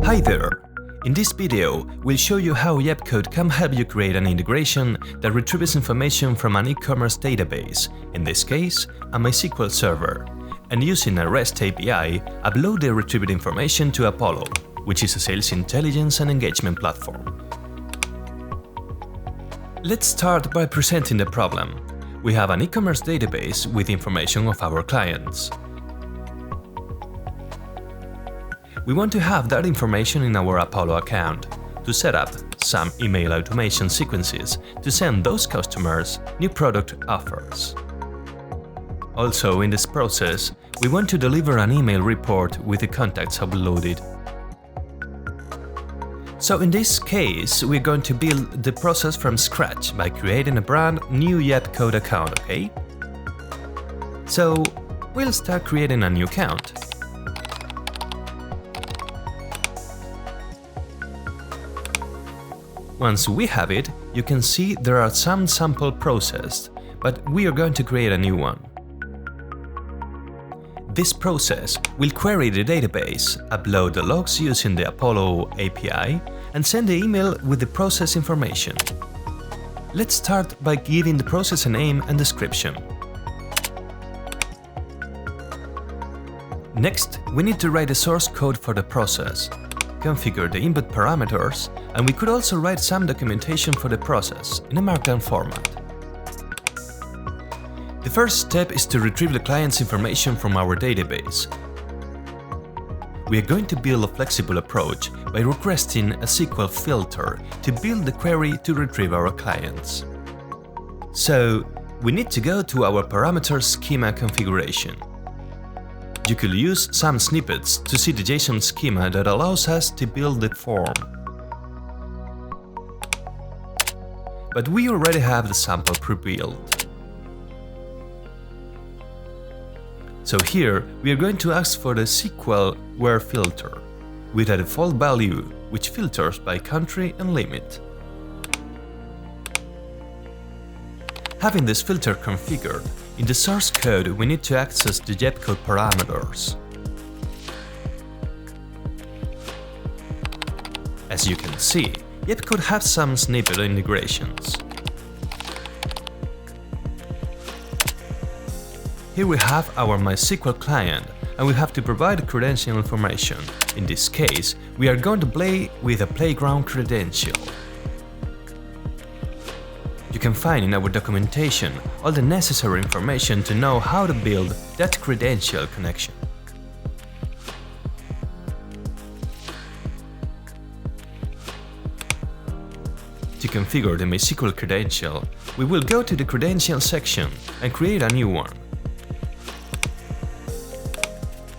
Hi there! In this video, we'll show you how YepCode can help you create an integration that retrieves information from an e-commerce database, in this case, a MySQL server, and using a REST API, upload the retrieved information to Apollo, which is a sales intelligence and engagement platform. Let's start by presenting the problem. We have an e-commerce database with information of our clients. We want to have that information in our Apollo account to set up some email automation sequences to send those customers new product offers. Also, in this process, we want to deliver an email report with the contacts uploaded. So in this case, we're going to build the process from scratch by creating a brand new YepCode account, okay? So we'll start creating a new account. Once we have it, you can see there are some sample processed, but we are going to create a new one. This process will query the database, upload the logs using the Apollo API, and send the email with the process information. Let's start by giving the process a name and description. Next, we need to write the source code for the process, configure the input parameters, and we could also write some documentation for the process in a Markdown format. The first step is to retrieve the client's information from our database. We are going to build a flexible approach by requesting a SQL filter to build the query to retrieve our clients. So, we need to go to our parameter schema configuration. You could use some snippets to see the JSON schema that allows us to build the form. But we already have the sample pre-built. So here, we are going to ask for the SQL where filter, with a default value which filters by country and limit. Having this filter configured, in the source code we need to access the YepCode parameters. As you can see, YepCode has some snippet integrations. Here we have our MySQL client, and we have to provide credential information. In this case, we are going to play with a playground credential. You can find in our documentation all the necessary information to know how to build that credential connection. To configure the MySQL credential, we will go to the credential section and create a new one.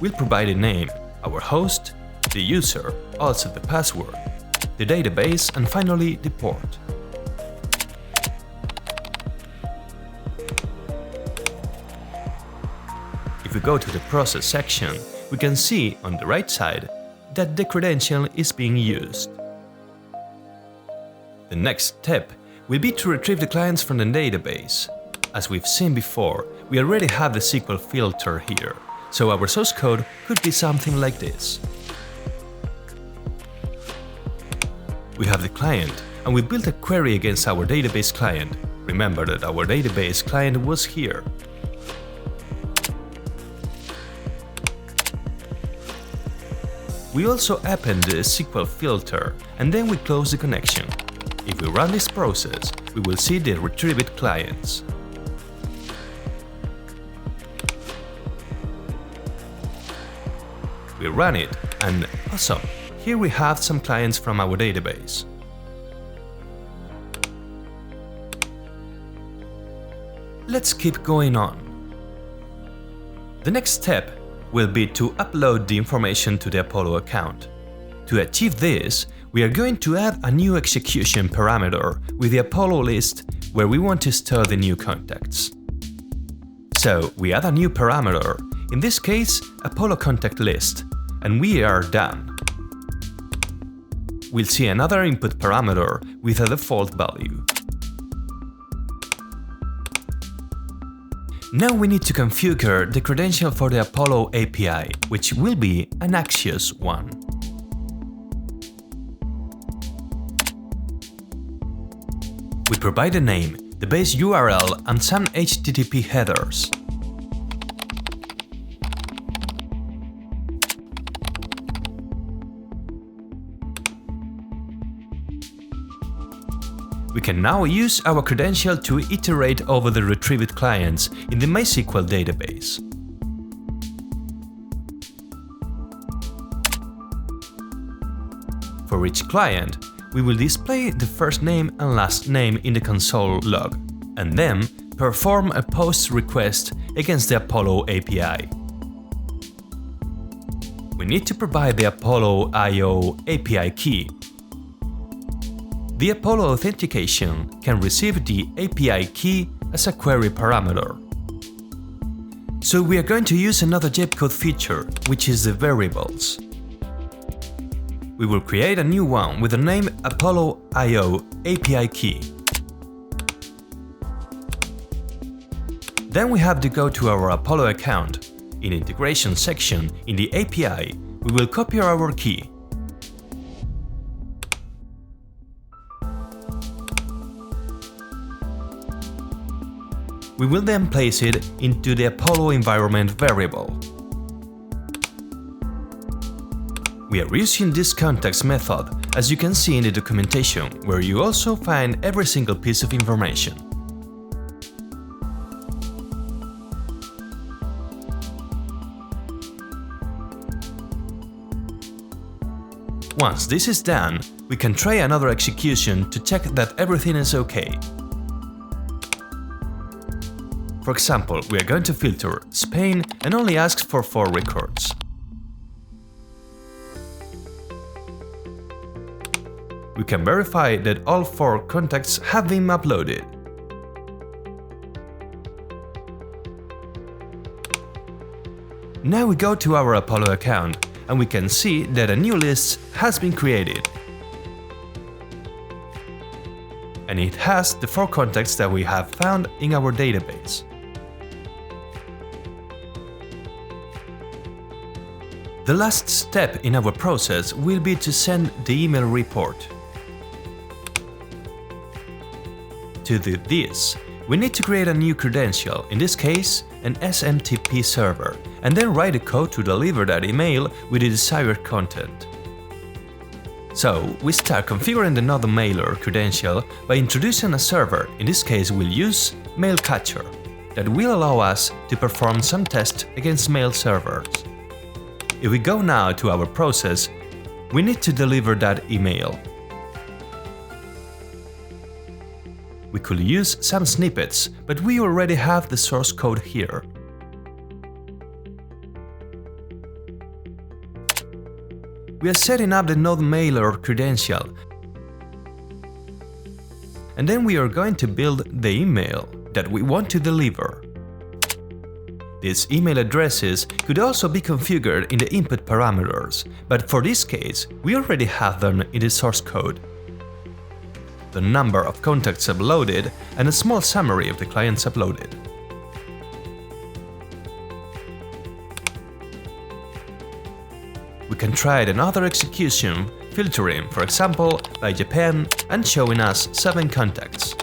We'll provide a name, our host, the user, also the password, the database, and finally the port. If we go to the process section, we can see on the right side that the credential is being used. The next step will be to retrieve the clients from the database. As we've seen before, we already have the SQL filter here, so our source code could be something like this. We have the client, and we built a query against our database client. Remember that our database client was here. We also append the SQL filter, and then we close the connection. If we run this process, we will see the retrieved clients. We run it, and awesome! Here we have some clients from our database. Let's keep going on. The next step will be to upload the information to the Apollo account. To achieve this, we are going to add a new execution parameter with the Apollo list where we want to store the new contacts. So we add a new parameter, in this case Apollo contact list, and we are done. We'll see another input parameter with a default value. Now we need to configure the credential for the Apollo API, which will be an Axios one. We provide a name, the base URL and some HTTP headers. We can now use our credential to iterate over the retrieved clients in the MySQL database. For each client, we will display the first name and last name in the console log, and then perform a POST request against the Apollo API. We need to provide the Apollo I/O API key. The Apollo authentication can receive the API key as a query parameter. So we are going to use another YepCode feature, which is the variables. We will create a new one with the name Apollo I/O API key. Then we have to go to our Apollo account. In the integration section in the API, we will copy our key. We will then place it into the Apollo environment variable. We are using this context method, as you can see in the documentation, where you also find every single piece of information. Once this is done, we can try another execution to check that everything is okay. For example, we are going to filter Spain and only ask for 4 records. We can verify that all 4 contacts have been uploaded. Now we go to our Apollo account and we can see that a new list has been created. And it has the 4 contacts that we have found in our database. The last step in our process will be to send the email report. To do this, we need to create a new credential, in this case an SMTP server, and then write a code to deliver that email with the desired content. So, we start configuring another mailer credential by introducing a server, in this case we'll use MailCatcher, that will allow us to perform some tests against mail servers. If we go now to our process, we need to deliver that email. We could use some snippets, but we already have the source code here. We are setting up the node mailer credential, and then we are going to build the email that we want to deliver. These email addresses could also be configured in the input parameters, but for this case, we already have them in the source code. The number of contacts uploaded and a small summary of the clients uploaded. We can try another execution, filtering, for example, by Japan and showing us 7 contacts.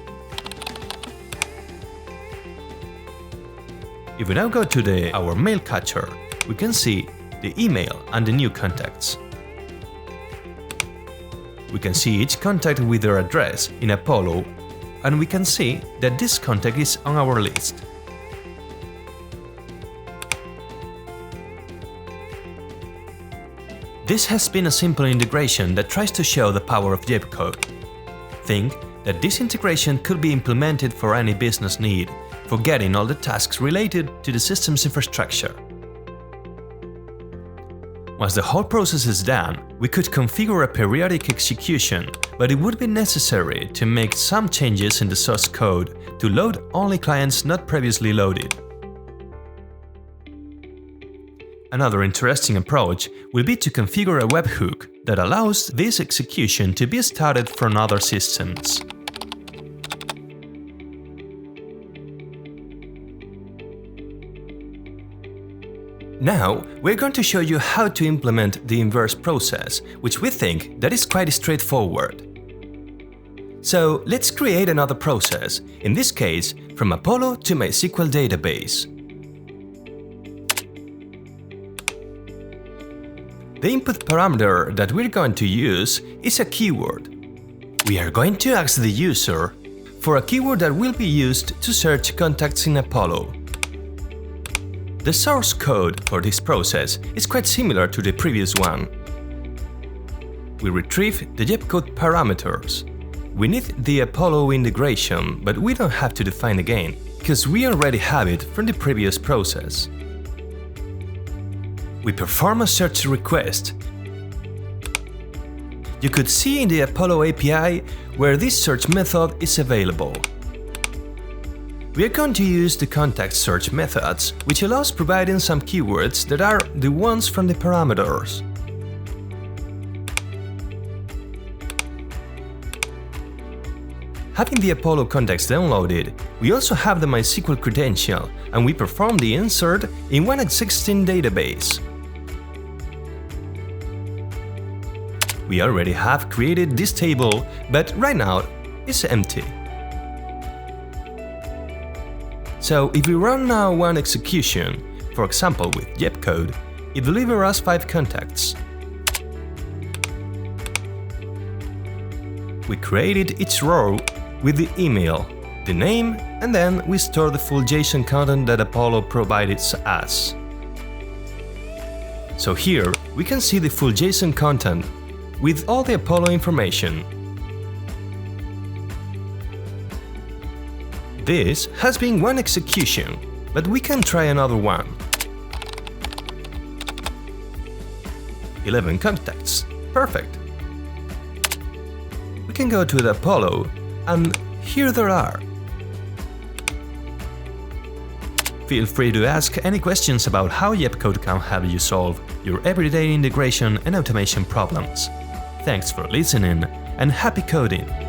If we now go to our mail catcher, we can see the email and the new contacts. We can see each contact with their address in Apollo, and we can see that this contact is on our list. This has been a simple integration that tries to show the power of YepCode. Think that this integration could be implemented for any business need, for getting all the tasks related to the system's infrastructure. Once the whole process is done, we could configure a periodic execution, but it would be necessary to make some changes in the source code to load only clients not previously loaded. Another interesting approach will be to configure a webhook that allows this execution to be started from other systems. Now, we're going to show you how to implement the inverse process, which we think that is quite straightforward. So let's create another process, in this case from Apollo to MySQL database. The input parameter that we're going to use is a keyword. We are going to ask the user for a keyword that will be used to search contacts in Apollo. The source code for this process is quite similar to the previous one. We retrieve the YepCode parameters. We need the Apollo integration, but we don't have to define again, because we already have it from the previous process. We perform a search request. You could see in the Apollo API where this search method is available. We are going to use the contact search methods, which allows providing some keywords that are the ones from the parameters. Having the Apollo contacts downloaded, we also have the MySQL credential, and we perform the insert in one existing database. We already have created this table, but right now it's empty. So if we run now one execution, for example with YepCode, it delivers us 5 contacts. We created each row with the email, the name, and then we store the full JSON content that Apollo provided us. So here we can see the full JSON content with all the Apollo information. This has been one execution, but we can try another one. 11 contacts. Perfect. We can go to the Apollo, and here there are. Feel free to ask any questions about how YepCode can help you solve your everyday integration and automation problems. Thanks for listening, and happy coding!